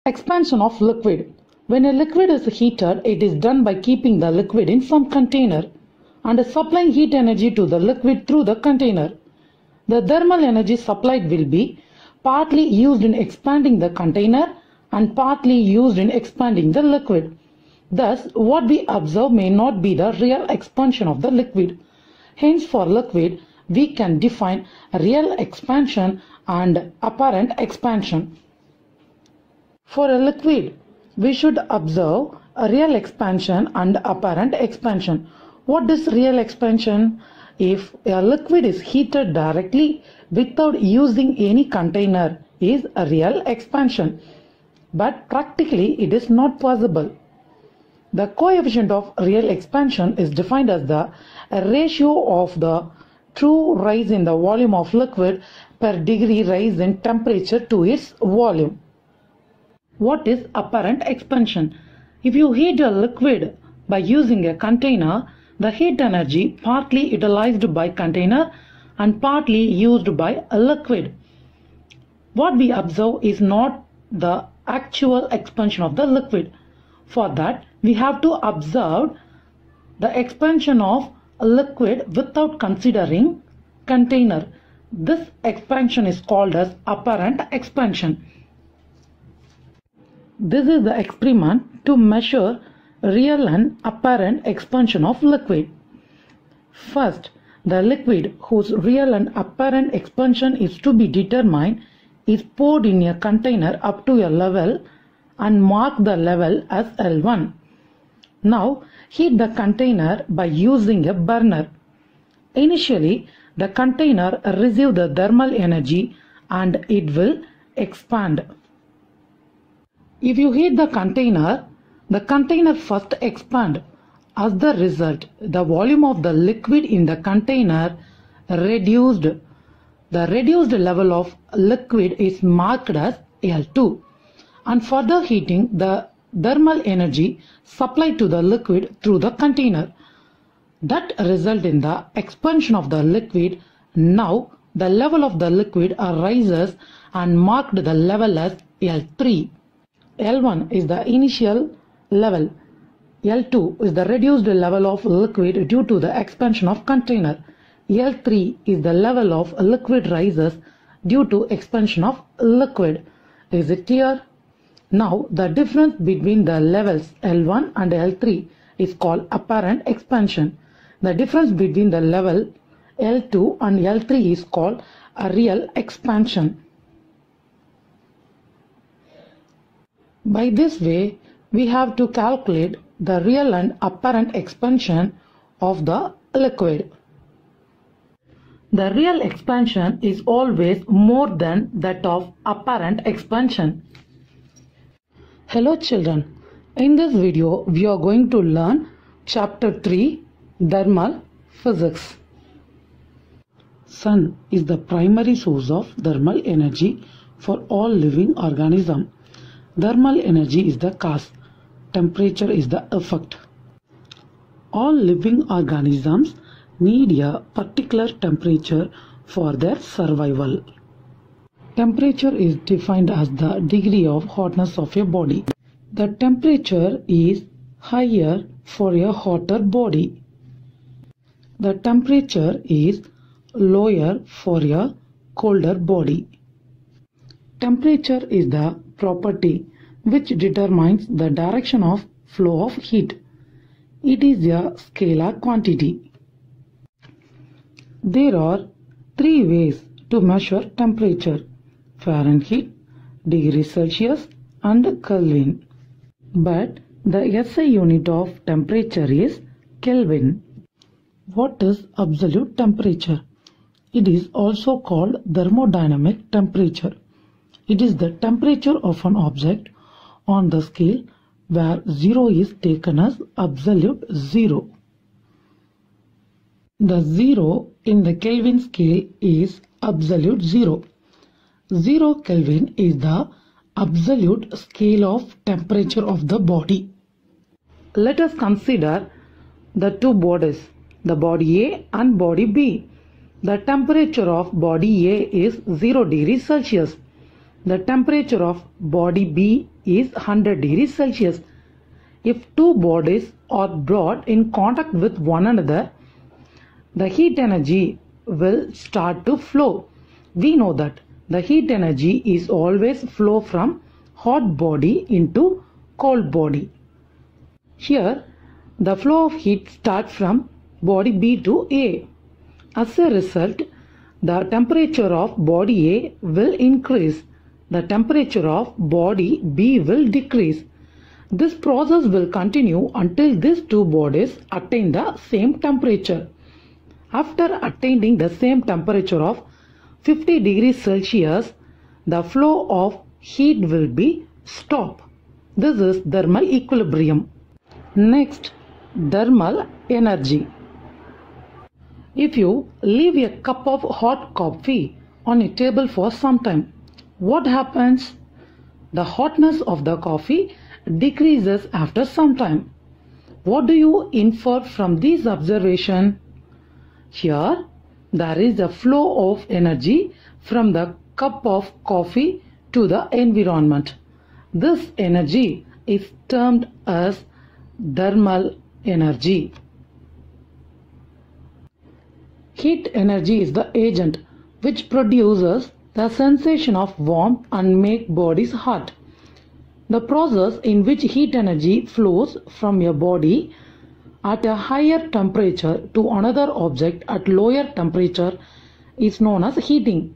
Expansion of liquid. When a liquid is heated, it is done by keeping the liquid in some container and supplying heat energy to the liquid through the container. The thermal energy supplied will be partly used in expanding the container and partly used in expanding the liquid. Thus, what we observe may not be the real expansion of the liquid. Hence, for liquid, we can define real expansion and apparent expansion. For a liquid, we should observe a real expansion and apparent expansion. What is real expansion? If a liquid is heated directly without using any container, is a real expansion. But practically it is not possible. The coefficient of real expansion is defined as the ratio of the true rise in the volume of liquid per degree rise in temperature to its volume. What is apparent expansion? If you heat a liquid by using a container, the heat energy partly utilized by container and partly used by a liquid. What we observe is not the actual expansion of the liquid. For that, we have to observe the expansion of a liquid without considering container. This expansion is called as apparent expansion. This is the experiment to measure real and apparent expansion of liquid. First, the liquid whose real and apparent expansion is to be determined is poured in a container up to a level and mark the level as L1. Now, heat the container by using a burner. Initially, the container receives the thermal energy and it will expand. If you heat the container first expands. As the result, the volume of the liquid in the container reduced. The reduced level of liquid is marked as L2. And further heating, the thermal energy supplied to the liquid through the container. That result in the expansion of the liquid. Now, the level of the liquid rises and marked the level as L3. L1 is the initial level. L2 is the reduced level of liquid due to the expansion of container. L3 is the level of liquid rises due to expansion of liquid. Is it clear? Now the difference between the levels L1 and L3 is called apparent expansion. The difference between the level L2 and L3 is called a real expansion. By this way, we have to calculate the real and apparent expansion of the liquid. The real expansion is always more than that of apparent expansion. Hello children, in this video we are going to learn chapter 3, Thermal Physics. Sun is the primary source of thermal energy for all living organisms. Thermal energy is the cause, temperature is the effect. All living organisms need a particular temperature for their survival. Temperature is defined as the degree of hotness of a body. The temperature is higher for a hotter body. The temperature is lower for a colder body. Temperature is the property which determines the direction of flow of heat. It is a scalar quantity. There are three ways to measure temperature: Fahrenheit, degree Celsius and Kelvin. But the SI unit of temperature is Kelvin. What is absolute temperature? It is also called thermodynamic temperature. It is the temperature of an object on the scale where 0 is taken as absolute zero. The 0 in the Kelvin scale is absolute zero. 0 Kelvin is the absolute scale of temperature of the body. Let us consider the two bodies, the body A and body B. The temperature of body A is 0 degrees Celsius. The temperature of body B is 100 degrees Celsius. If two bodies are brought in contact with one another, the heat energy will start to flow. We know that the heat energy is always flow from hot body into cold body. Here, the flow of heat starts from body B to A. As a result, the temperature of body A will increase. The temperature of body B will decrease. This process will continue until these two bodies attain the same temperature. After attaining the same temperature of 50 degrees Celsius, the flow of heat will be stopped. This is thermal equilibrium. Next, thermal energy. If you leave a cup of hot coffee on a table for some time, what happens? The hotness of the coffee decreases after some time. What do you infer from this observation? Here, there is a flow of energy from the cup of coffee to the environment. This energy is termed as thermal energy. Heat energy is the agent which produces the sensation of warmth and make bodies hot. The process in which heat energy flows from your body at a higher temperature to another object at lower temperature is known as heating.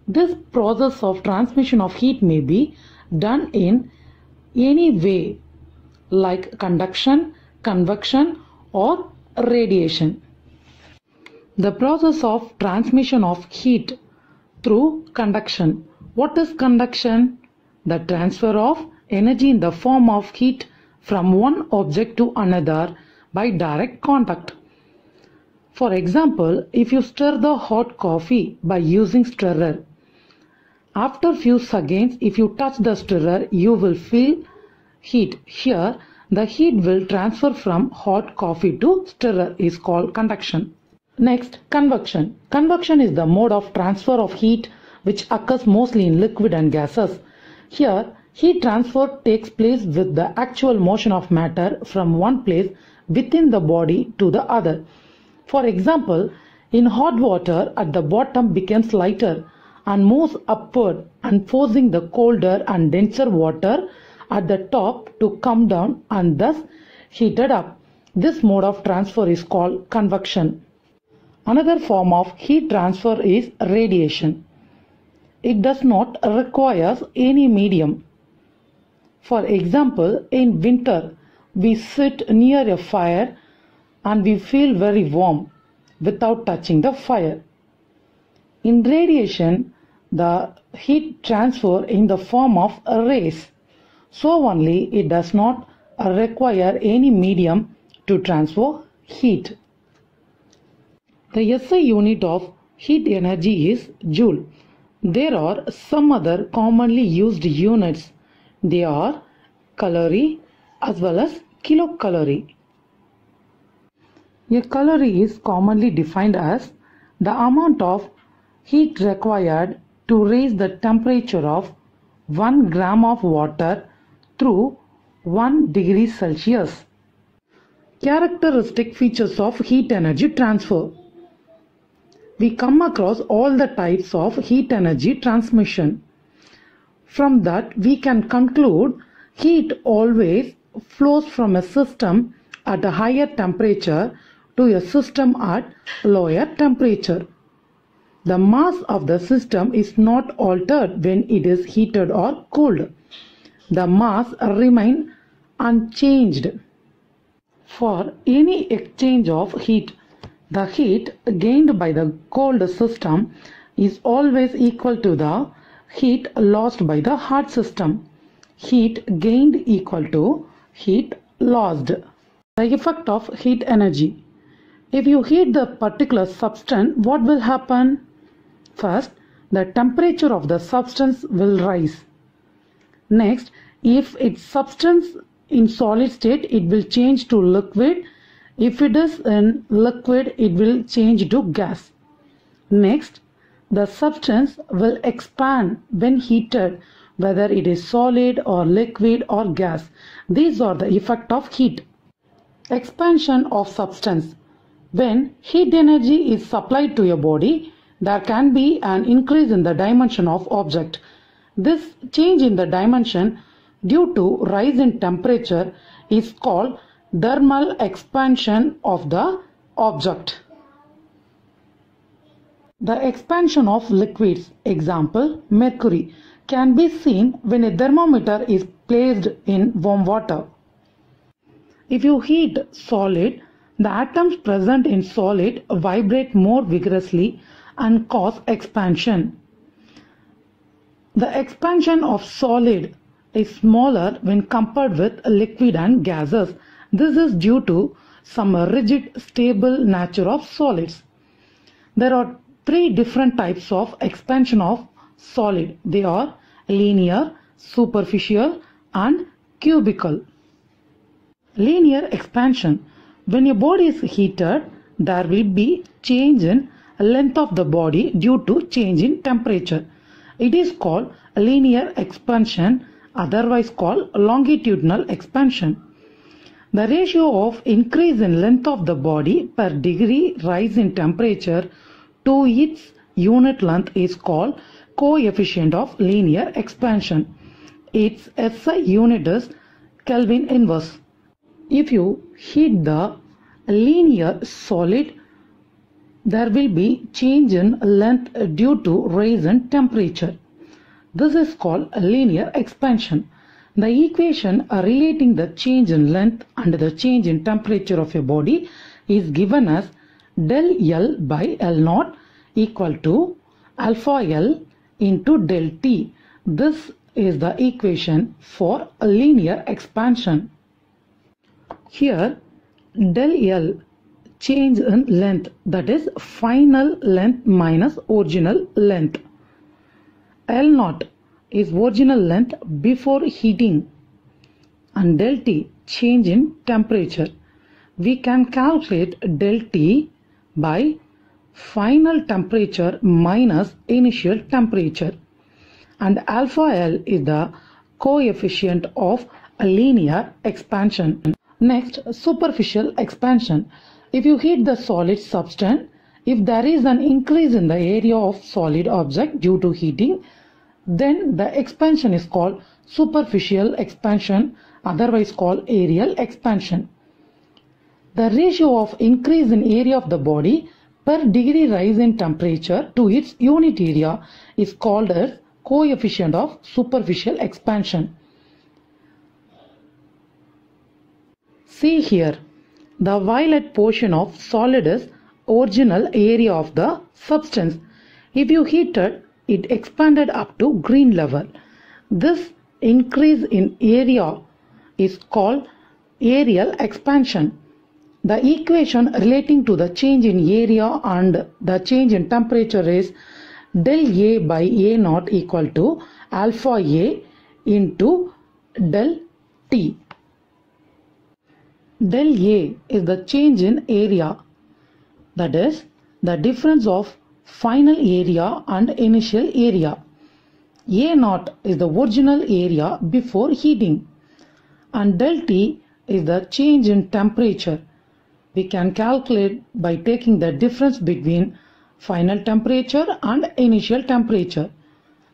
This process of transmission of heat may be done in any way like conduction, convection or radiation. The process of transmission of heat through conduction. What is conduction? The transfer of energy in the form of heat from one object to another by direct contact. For example, if you stir the hot coffee by using stirrer, after few seconds, if you touch the stirrer, you will feel heat. Here, the heat will transfer from hot coffee to stirrer is called conduction. Next, convection. Convection is the mode of transfer of heat which occurs mostly in liquid and gases. Here, heat transfer takes place with the actual motion of matter from one place within the body to the other. For example, in hot water at the bottom becomes lighter and moves upward and forcing the colder and denser water at the top to come down and thus heated up. This mode of transfer is called convection. Another form of heat transfer is radiation. It does not require any medium. For example, in winter, we sit near a fire and we feel very warm without touching the fire. In radiation, the heat transfer in the form of rays. So only it does not require any medium to transfer heat. The SI unit of heat energy is joule. There are some other commonly used units. They are calorie as well as kilocalorie. A calorie is commonly defined as the amount of heat required to raise the temperature of 1 gram of water through 1 degree Celsius. Characteristic features of heat energy transfer. We come across all the types of heat energy transmission. From that, we can conclude heat always flows from a system at a higher temperature to a system at lower temperature. The mass of the system is not altered when it is heated or cooled. The mass remains unchanged. For any exchange of heat, the heat gained by the cold system is always equal to the heat lost by the hot system. Heat gained equal to heat lost. The effect of heat energy. If you heat the particular substance, what will happen? First, the temperature of the substance will rise. Next, if its substance in solid state, it will change to liquid. If it is in liquid, it will change to gas. Next, The substance will expand when heated, whether it is solid or liquid or gas. These are the effect of heat. Expansion of substance. When heat energy is supplied to a body, there can be an increase in the dimension of object. This change in the dimension due to rise in temperature is called thermal expansion of the object. The expansion of liquids, example mercury, can be seen when a thermometer is placed in warm water. If you heat solid, the atoms present in solid vibrate more vigorously and cause expansion. The expansion of solid is smaller when compared with liquid and gases. This is due to some rigid, stable nature of solids. There are three different types of expansion of solid. They are linear, superficial and cubical. Linear expansion. When a body is heated, there will be change in length of the body due to change in temperature. It is called linear expansion, otherwise called longitudinal expansion. The ratio of increase in length of the body per degree rise in temperature to its unit length is called coefficient of linear expansion. Its SI unit is Kelvin inverse. If you heat the linear solid, there will be change in length due to rise in temperature. This is called linear expansion. The equation relating the change in length and the change in temperature of a body is given as del L by L naught equal to alpha L into del T. This is the equation for a linear expansion. Here del L, change in length, that is final length minus original length. L naught is original length before heating and del T, change in temperature. We can calculate del T by final temperature minus initial temperature, and alpha L is the coefficient of a linear expansion. Next, superficial expansion. If you heat the solid substance, if there is an increase in the area of solid object due to heating, then the expansion is called superficial expansion, otherwise called areal expansion. The ratio of increase in area of the body per degree rise in temperature to its unit area is called as coefficient of superficial expansion. See here, the violet portion of solid is original area of the substance. If you heated, it expanded up to green level. This increase in area is called areal expansion. The equation relating to the change in area and the change in temperature is del A by A naught equal to alpha A into del T. Del A is the change in area, that is the difference of final area and initial area. A naught is the original area before heating, and del T is the change in temperature. We can calculate by taking the difference between final temperature and initial temperature.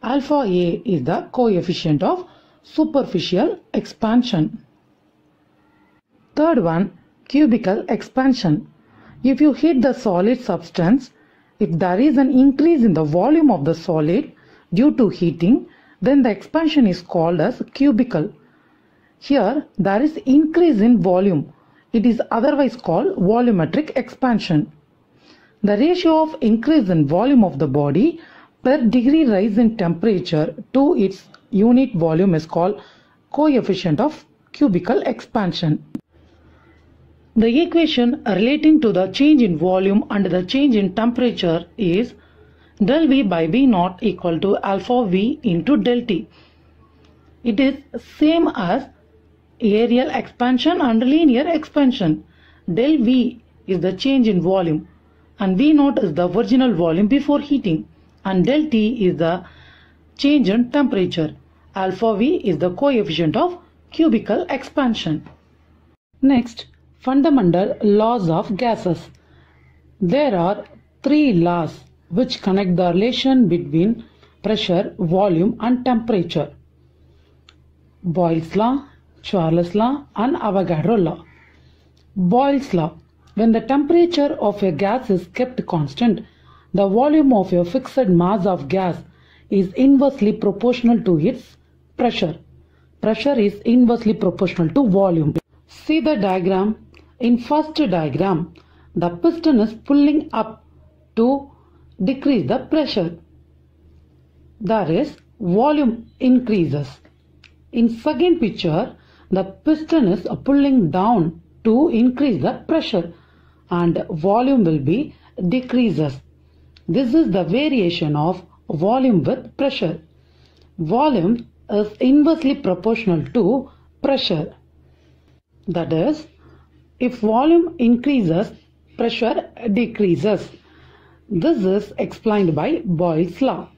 Alpha A is the coefficient of superficial expansion. Third one, cubical expansion. If you heat the solid substance, if there is an increase in the volume of the solid due to heating, then the expansion is called as cubical. Here there is increase in volume. It is otherwise called volumetric expansion. The ratio of increase in volume of the body per degree rise in temperature to its unit volume is called coefficient of cubical expansion. The equation relating to the change in volume and the change in temperature is del V by V naught equal to alpha V into del T. It is same as areal expansion and linear expansion. Del V is the change in volume and V naught is the original volume before heating. and del T is the change in temperature. Alpha V is the coefficient of cubical expansion. Next, fundamental laws of gases. There are three laws which connect the relation between pressure, volume and temperature. Boyle's law, Charles' law and Avogadro law. Boyle's law. When the temperature of a gas is kept constant, the volume of a fixed mass of gas is inversely proportional to its pressure. Pressure is inversely proportional to volume. See the diagram. In first diagram, the piston is pulling up to decrease the pressure. That is, volume increases. In second picture, the piston is pulling down to increase the pressure and volume will be decreases. This is the variation of volume with pressure. Volume is inversely proportional to pressure. That is, if volume increases, pressure decreases. This is explained by Boyle's law.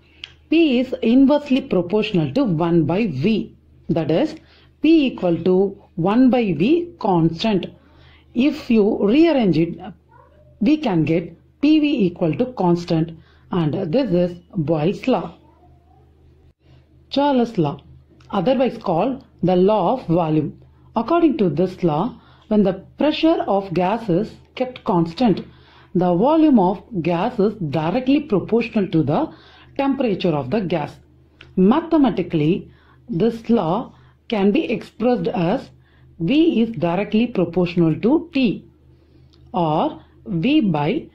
P is inversely proportional to 1 by V. That is, P equal to 1 by V constant. If you rearrange it, we can get PV equal to constant, and this is Boyle's law. Charles' law, otherwise called the law of volume. According to this law, when the pressure of gas is kept constant, the volume of gas is directly proportional to the temperature of the gas. Mathematically, this law can be expressed as V is directly proportional to T, or V by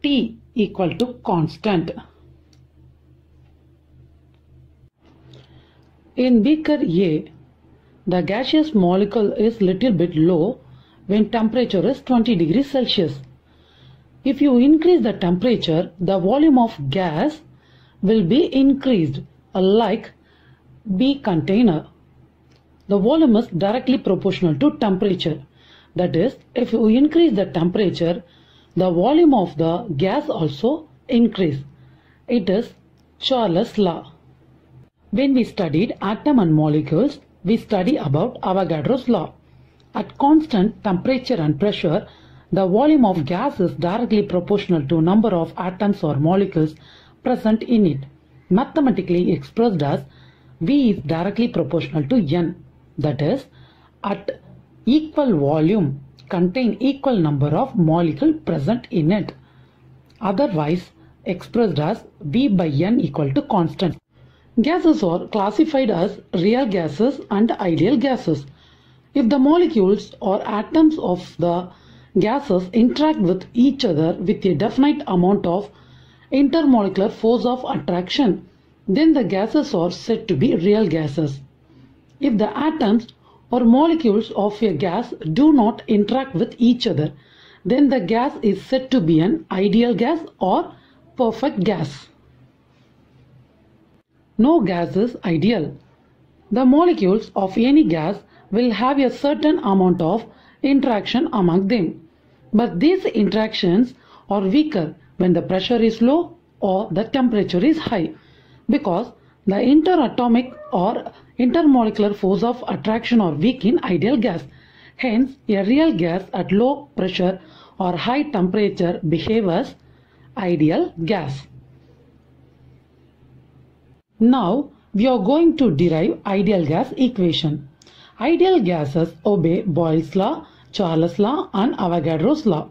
T equal to constant. In beaker A, the gaseous molecule is little bit low when temperature is 20 degrees Celsius. If you increase the temperature, the volume of gas will be increased, like B container. The volume is directly proportional to temperature. That is, if you increase the temperature, the volume of the gas also increase. It is Charles' law. When we studied atom and molecules, we study about Avogadro's law. At constant temperature and pressure, the volume of gas is directly proportional to number of atoms or molecules present in it, mathematically expressed as V is directly proportional to N. That is, at equal volume, contain equal number of molecules present in it. Otherwise, expressed as V by N equal to constant. Gases are classified as real gases and ideal gases. If the molecules or atoms of the gases interact with each other with a definite amount of intermolecular force of attraction, then the gases are said to be real gases. If the atoms or molecules of a gas do not interact with each other, then the gas is said to be an ideal gas or perfect gas. No gas is ideal. The molecules of any gas will have a certain amount of interaction among them, but these interactions are weaker when the pressure is low or the temperature is high, because the interatomic or intermolecular force of attraction are weak in ideal gas. Hence, a real gas at low pressure or high temperature behaves as ideal gas. Now, we are going to derive ideal gas equation. Ideal gases obey Boyle's law, Charles' law and Avogadro's law.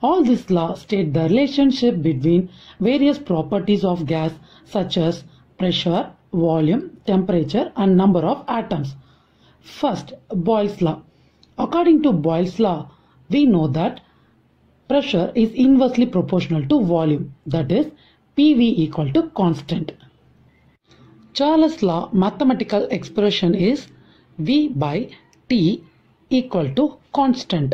All these laws state the relationship between various properties of gas such as pressure, volume, temperature and number of atoms. First, Boyle's law. According to Boyle's law, we know that pressure is inversely proportional to volume, that is PV equal to constant. Charles' law mathematical expression is V by T equal to constant.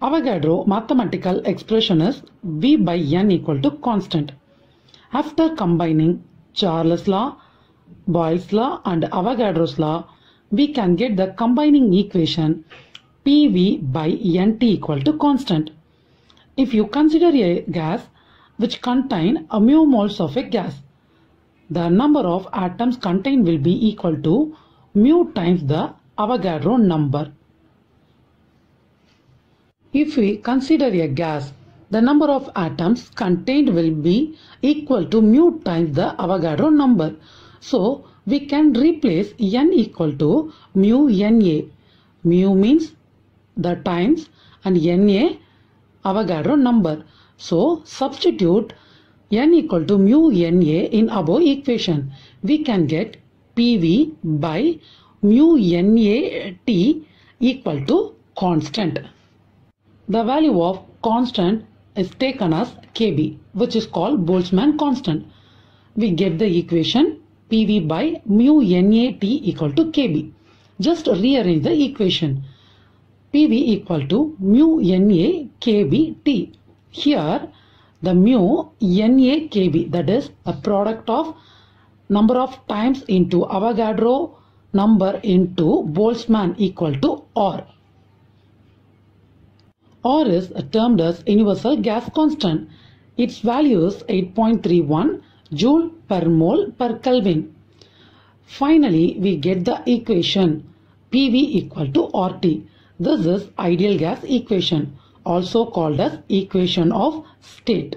Avogadro mathematical expression is V by N equal to constant. After combining Charles' law, Boyle's law and Avogadro's law, we can get the combining equation PV by NT equal to constant. If you consider a gas which contain a mu moles of a gas. The number of atoms contained will be equal to mu times the Avogadro number. If we consider a gas, the number of atoms contained will be equal to mu times the Avogadro number. So, we can replace N equal to mu Na. Mu means the times and Na Avogadro number. So, substitute N equal to mu Na in above equation. We can get PV by mu NaT equal to constant. The value of constant is taken as Kb, which is called Boltzmann constant. We get the equation PV by mu NaT equal to Kb. Just rearrange the equation. PV equal to mu Na Kb/T. Here the mu Na Kb, that is the product of number of times into Avogadro number into Boltzmann equal to R. R is termed as universal gas constant. Its value is 8.31 joule per mole per Kelvin. Finally, we get the equation PV equal to RT. This is ideal gas equation, also called as equation of state.